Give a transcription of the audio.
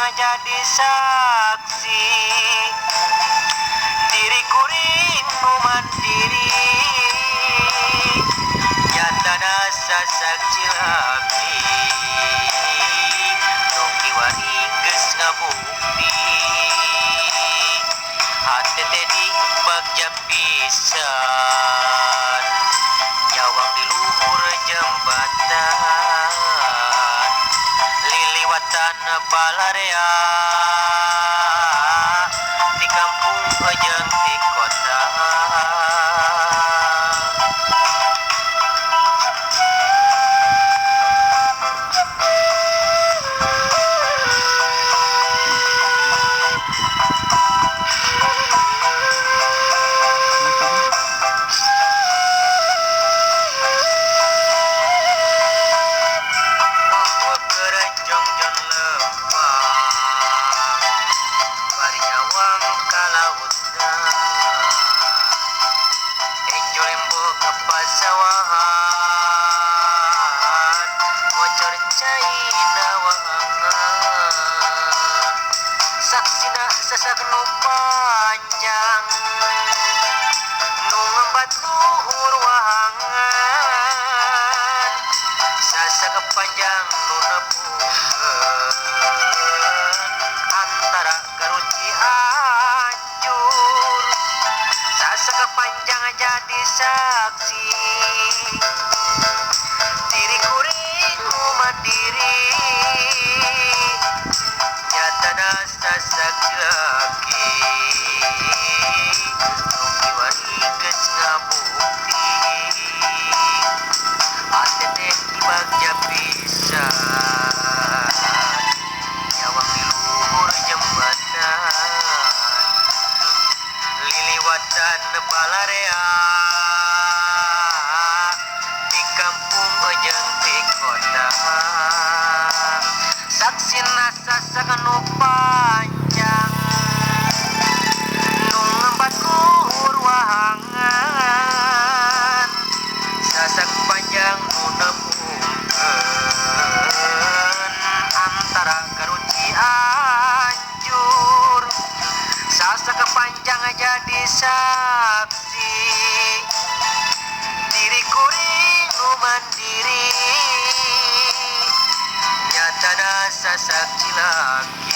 panjang jadi saksi. Diriku rindu mandiri, nyata nasa saksi lagi. Noki waringges ngabukti, hati tadi bagja pisan, nyawang di luhur jembatan, liliwatan balarea, di kampung jeung di kota. Pasawahan bocor caina wahangan, saksina sasak nu panjang nu ngembat luhur wahangan, sasak panjang nu nepungkeun antara Garut Cianjur, sasak panjang jadi saksi. Diriku rindu mandiri, nyata nasa saksi lagi. Noki waringges ngabukti, hati teh dibagja pisan, nyawang di luhur jembatan, liliwatan balarea, di kampung jeung di kota. Saksina sasak nu panjang nu ngembat luhur wahangan, sasak panjang nu nepungkeun antara Garut Cianjur, sasak panjang jadi saksi. Diriku rindu mandiri, nyata nasa saksi lagi.